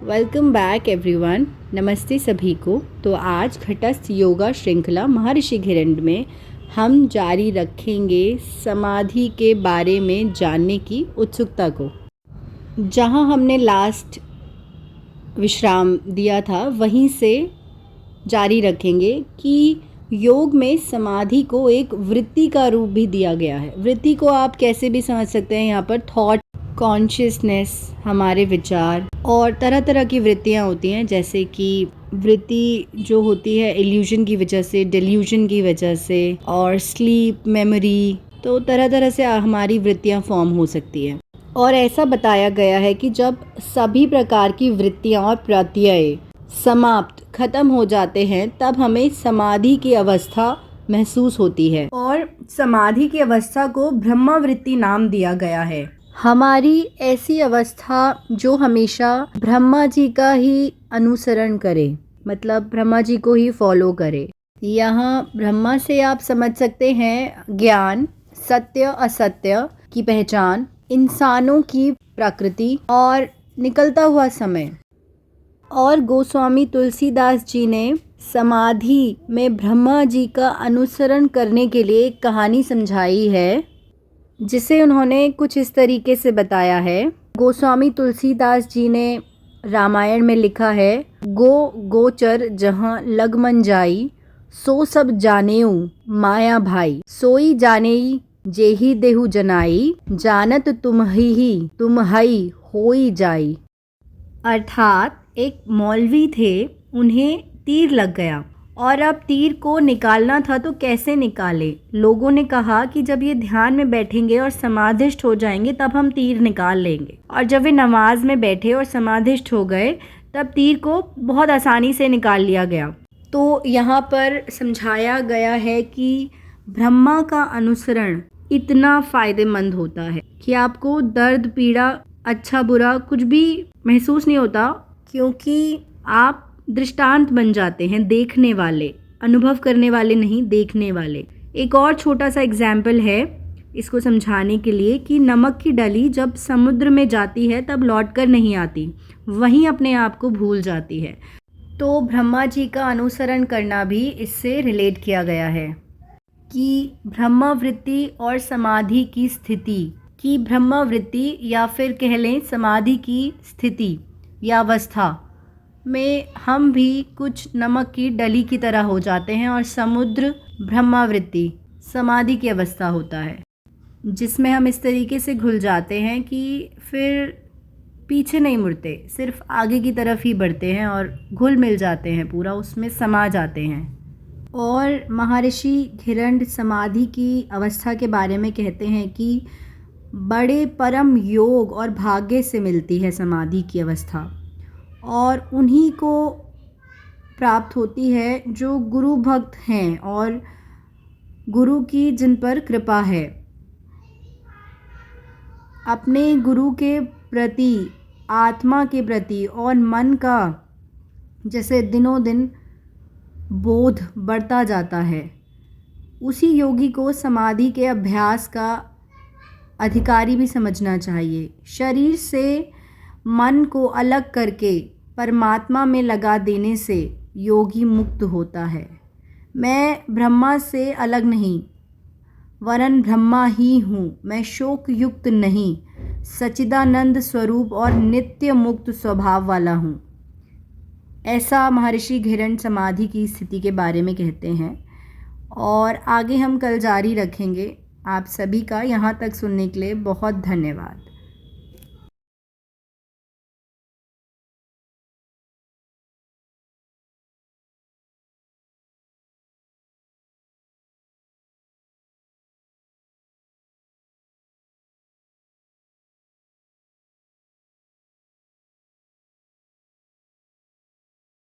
Welcome back everyone. नमस्ते सभी को। तो आज घटस्थ योगा श्रृंखला महर्षि घिरंड में हम जारी रखेंगे समाधि के बारे में जानने की उत्सुकता को। जहां हमने लास्ट विश्राम दिया था वहीं से जारी रखेंगे कि योग में समाधि को एक वृत्ति का रूप भी दिया गया है। वृत्ति को आप कैसे भी समझ सकते हैं, यहाँ पर थॉट, कॉन्शियसनेस, हमारे विचार और तरह तरह की वृत्तियाँ होती हैं। जैसे कि वृत्ति जो होती है इल्यूजन की वजह से, डिल्यूजन की वजह से, और स्लीप, मेमोरी, तो तरह तरह से हमारी वृत्तियाँ फॉर्म हो सकती हैं। और ऐसा बताया गया है कि जब सभी प्रकार की वृत्तियाँ और प्रत्यय समाप्त खत्म हो जाते हैं तब हमें समाधि की अवस्था महसूस होती है, और समाधि की अवस्था को ब्रह्मावृत्ति नाम दिया गया है। हमारी ऐसी अवस्था जो हमेशा ब्रह्मा जी का ही अनुसरण करे, मतलब ब्रह्मा जी को ही फॉलो करे। यहाँ ब्रह्मा से आप समझ सकते हैं ज्ञान, सत्य असत्य की पहचान, इंसानों की प्रकृति और निकलता हुआ समय। और गोस्वामी तुलसीदास जी ने समाधि में ब्रह्मा जी का अनुसरण करने के लिए एक कहानी समझाई है, जिसे उन्होंने कुछ इस तरीके से बताया है। गोस्वामी तुलसीदास जी ने रामायण में लिखा है, गोचर जहाँ लग मन जाई, सो सब जानेऊ माया भाई, सोई जानेई जेहि देहु जनाई, जानत तुम ही होई जाई। अर्थात एक मौलवी थे, उन्हें तीर लग गया और अब तीर को निकालना था तो कैसे निकाले। लोगों ने कहा कि जब ये ध्यान में बैठेंगे और समाधिष्ठ हो जाएंगे तब हम तीर निकाल लेंगे। और जब वे नमाज में बैठे और समाधिष्ठ हो गए तब तीर को बहुत आसानी से निकाल लिया गया। तो यहाँ पर समझाया गया है कि ब्रह्मा का अनुसरण इतना फ़ायदेमंद होता है कि आपको दर्द, पीड़ा, अच्छा बुरा कुछ भी महसूस नहीं होता, क्योंकि आप दृष्टांत बन जाते हैं, देखने वाले, अनुभव करने वाले नहीं, देखने वाले। एक और छोटा सा एग्जाम्पल है इसको समझाने के लिए कि नमक की डली जब समुद्र में जाती है तब लौटकर नहीं आती, वहीं अपने आप को भूल जाती है। तो ब्रह्मा जी का अनुसरण करना भी इससे रिलेट किया गया है कि ब्रह्मावृत्ति और समाधि की स्थिति, कि ब्रह्मावृत्ति या फिर कह लें समाधि की स्थिति या अवस्था में हम भी कुछ नमक की डली की तरह हो जाते हैं और समुद्र ब्रह्मावृत्ति, समाधि की अवस्था होता है, जिसमें हम इस तरीके से घुल जाते हैं कि फिर पीछे नहीं मुड़ते, सिर्फ आगे की तरफ ही बढ़ते हैं और घुल मिल जाते हैं, पूरा उसमें समा जाते हैं। और महर्षि घिरंड समाधि की अवस्था के बारे में कहते हैं कि बड़े परम योग और भाग्य से मिलती है समाधि की अवस्था, और उन्हीं को प्राप्त होती है जो गुरु भक्त हैं और गुरु की जिन पर कृपा है। अपने गुरु के प्रति, आत्मा के प्रति और मन का जैसे दिनों दिन बोध बढ़ता जाता है, उसी योगी को समाधि के अभ्यास का अधिकारी भी समझना चाहिए। शरीर से मन को अलग करके परमात्मा में लगा देने से योगी मुक्त होता है। मैं ब्रह्मा से अलग नहीं, वरन ब्रह्मा ही हूँ, मैं शोक युक्त नहीं, सच्चिदानंद स्वरूप और नित्य मुक्त स्वभाव वाला हूँ। ऐसा महर्षि घिरंड समाधि की स्थिति के बारे में कहते हैं। और आगे हम कल जारी रखेंगे। आप सभी का यहाँ तक सुनने के लिए बहुत धन्यवाद।